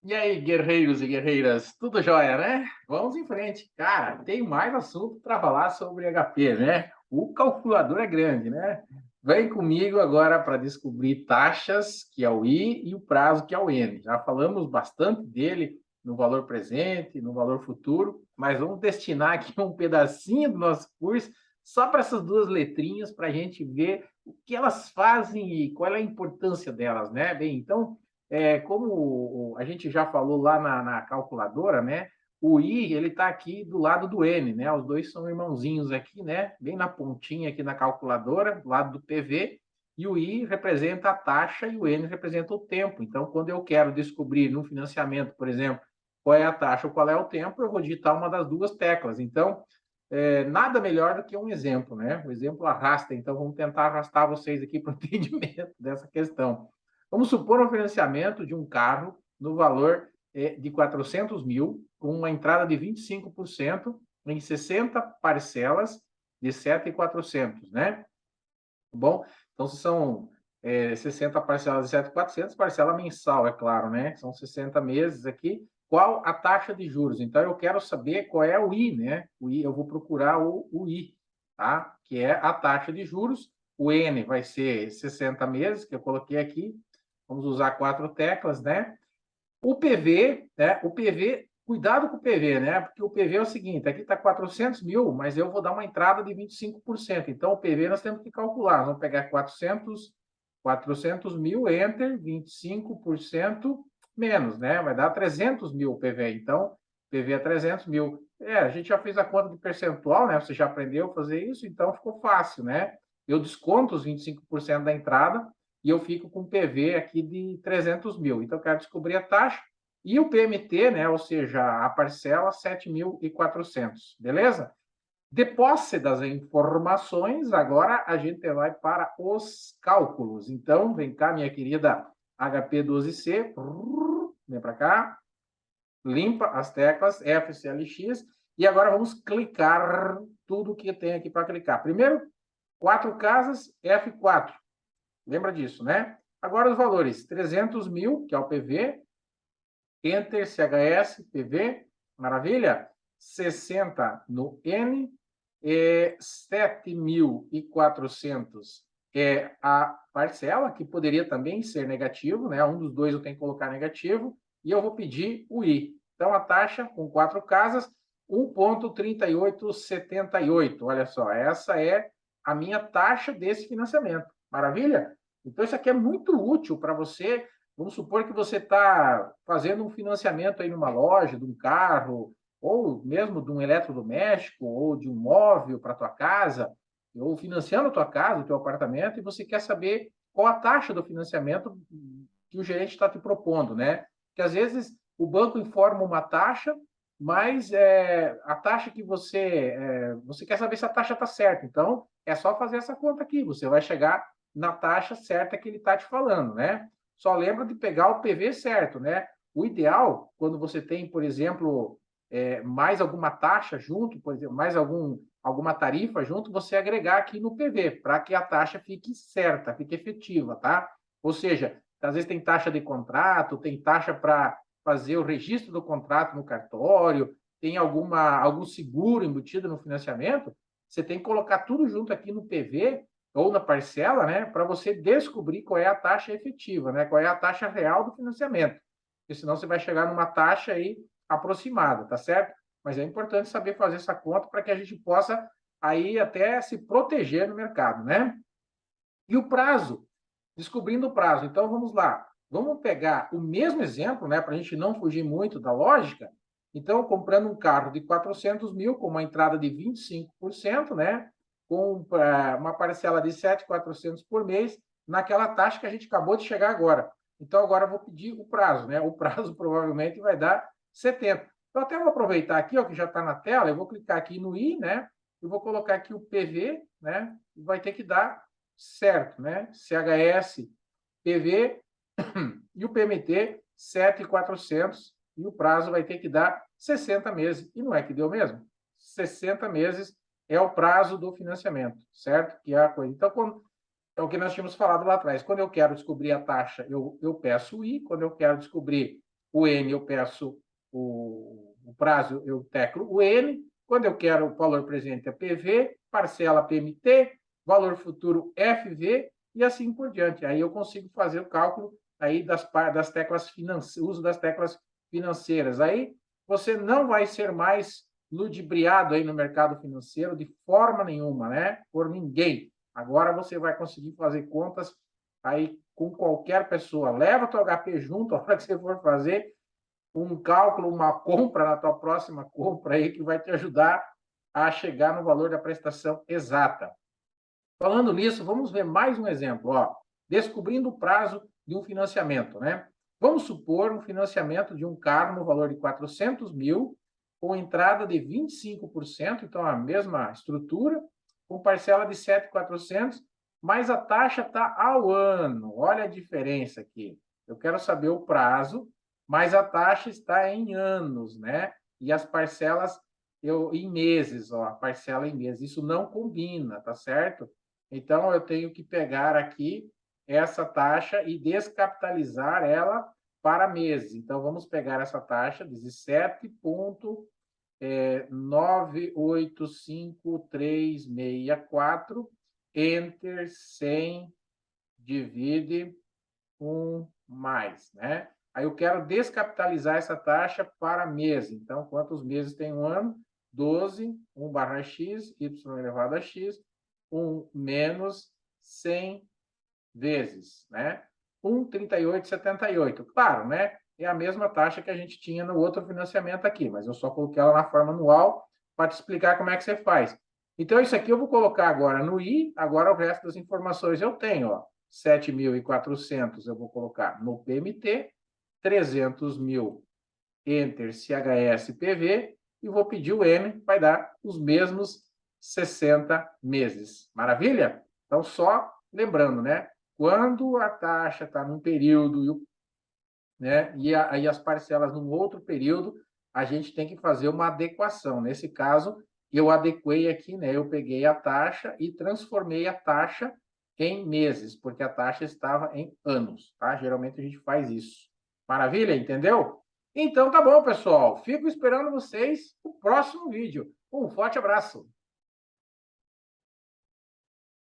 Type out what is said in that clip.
E aí, guerreiros e guerreiras, tudo jóia, né? Vamos em frente. Cara, tem mais assunto para falar sobre HP, né? O calculador é grande, né? Vem comigo agora para descobrir taxas, que é o I, e o prazo, que é o N. Já falamos bastante dele no valor presente, no valor futuro, mas vamos destinar aqui um pedacinho do nosso curso só para essas duas letrinhas, para a gente ver o que elas fazem e qual é a importância delas, né? Bem, então como a gente já falou lá na calculadora, né? O I ele está aqui do lado do N, né? Os dois são irmãozinhos aqui, né? Bem na pontinha aqui na calculadora, do lado do PV. E o I representa a taxa e o N representa o tempo. Então, quando eu quero descobrir no financiamento, por exemplo, qual é a taxa ou qual é o tempo, eu vou digitar uma das duas teclas. Então, nada melhor do que um exemplo, né? O exemplo arrasta. Então, vamos tentar arrastar vocês aqui para o entendimento dessa questão. Vamos supor um financiamento de um carro no valor de 400 mil, com uma entrada de 25% em 60 parcelas de 7.400, né? Bom, então se são 60 parcelas de 7.400, parcela mensal, é claro, né? São 60 meses aqui. Qual a taxa de juros? Então eu quero saber qual é o I, né? O I, eu vou procurar o I, tá? Que é a taxa de juros. O N vai ser 60 meses, que eu coloquei aqui. Vamos usar quatro teclas, né? O PV, né? O PV, cuidado com o PV, né? Porque o PV é o seguinte: aqui está 400 mil, mas eu vou dar uma entrada de 25%. Então, o PV nós temos que calcular. Vamos pegar 400 mil, enter, 25% menos, né? Vai dar 300 mil o PV. Então, PV é 300 mil. A gente já fez a conta de percentual, né? Você já aprendeu a fazer isso, então ficou fácil, né? Eu desconto os 25% da entrada e eu fico com um PV aqui de 300 mil. Então, eu quero descobrir a taxa e o PMT, né, ou seja, a parcela 7.400, beleza? De posse das informações, agora a gente vai para os cálculos. Então, vem cá, minha querida HP12C, vem para cá, limpa as teclas FCLX e agora vamos clicar tudo que tem aqui para clicar. Primeiro, quatro casas, F4. Lembra disso, né? Agora os valores: 300 mil, que é o PV, Enter, CHS, PV, maravilha? 60 no N, 7.400 é a parcela, que poderia também ser negativo, né? Um dos dois eu tenho que colocar negativo, e eu vou pedir o I. Então, a taxa, com quatro casas, 1,3878. Olha só, essa é a minha taxa desse financiamento. Maravilha? Então, isso aqui é muito útil para você. Vamos supor que você está fazendo um financiamento aí numa loja, de um carro, ou mesmo de um eletrodoméstico, ou de um móvel para a tua casa, ou financiando a tua casa, o teu apartamento, e você quer saber qual a taxa do financiamento que o gerente está te propondo, né? Porque às vezes o banco informa uma taxa, mas a taxa que você quer saber se a taxa está certa. Então, é só fazer essa conta aqui. Você vai chegar na taxa certa que ele está te falando, né? Só lembra de pegar o PV certo, né? O ideal, quando você tem, por exemplo, mais alguma taxa junto, por exemplo, mais alguma tarifa junto, você agregar aqui no PV, para que a taxa fique certa, fique efetiva, tá? Ou seja, às vezes tem taxa de contrato, tem taxa para fazer o registro do contrato no cartório, tem algum seguro embutido no financiamento, você tem que colocar tudo junto aqui no PV ou na parcela, né, para você descobrir qual é a taxa efetiva, né, qual é a taxa real do financiamento. Porque senão você vai chegar numa taxa aí aproximada, tá certo? Mas é importante saber fazer essa conta para que a gente possa aí até se proteger no mercado, né? E o prazo, descobrindo o prazo. Então vamos lá, vamos pegar o mesmo exemplo, né, para a gente não fugir muito da lógica. Então, comprando um carro de 400 mil com uma entrada de 25%, né, com uma parcela de 7.400 por mês, naquela taxa que a gente acabou de chegar agora. Então, agora eu vou pedir o prazo, né? O prazo provavelmente vai dar 70. Então, até vou aproveitar aqui, ó, que já está na tela, eu vou clicar aqui no I, né? Eu vou colocar aqui o PV, né? E vai ter que dar certo, né? CHS, PV e o PMT 7.400 e o prazo vai ter que dar 60 meses. E não é que deu mesmo? 60 meses é o prazo do financiamento, certo? Que é a coisa. Então, é o que nós tínhamos falado lá atrás. Quando eu quero descobrir a taxa, eu peço o I. Quando eu quero descobrir O N eu peço o prazo, eu teclo o N. Quando eu quero o valor presente é PV, parcela PMT, valor futuro FV e assim por diante. Aí eu consigo fazer o cálculo aí das teclas financeiras, uso das teclas financeiras. Aí você não vai ser mais ludibriado aí no mercado financeiro de forma nenhuma, né? Por ninguém. Agora você vai conseguir fazer contas aí com qualquer pessoa. Leva o teu HP junto a hora que você for fazer um cálculo, uma compra na tua próxima compra aí que vai te ajudar a chegar no valor da prestação exata. Falando nisso, vamos ver mais um exemplo, ó. Descobrindo o prazo de um financiamento, né? Vamos supor um financiamento de um carro no valor de 400 mil, com entrada de 25%, então a mesma estrutura, com parcela de 7.400, mas a taxa está ao ano. Olha a diferença aqui. Eu quero saber o prazo, mas a taxa está em anos, né? E as parcelas em meses, ó, a parcela em meses. Isso não combina, tá certo? Então, eu tenho que pegar aqui essa taxa e descapitalizar ela para meses. Então, vamos pegar essa taxa, 17,985364, Enter, 100, divide 1 mais, né? Aí eu quero descapitalizar essa taxa para mês. Então, quantos meses tem um ano? 12, 1 barra x, y elevado a x, 1 menos 100 vezes, né? 1,3878. Claro, né? É a mesma taxa que a gente tinha no outro financiamento aqui, mas eu só coloquei ela na forma anual para te explicar como é que você faz. Então, isso aqui eu vou colocar agora no I, agora o resto das informações eu tenho, ó. 7.400 eu vou colocar no PMT, 300 mil Enter CHS PV e vou pedir o M, vai dar os mesmos 60 meses. Maravilha? Então, só lembrando, né? Quando a taxa está num período, né, e aí as parcelas num outro período, a gente tem que fazer uma adequação. Nesse caso, eu adequei aqui, né? Eu peguei a taxa e transformei a taxa em meses, porque a taxa estava em anos, tá? Geralmente a gente faz isso. Maravilha? Entendeu? Então tá bom, pessoal. Fico esperando vocês no próximo vídeo. Um forte abraço.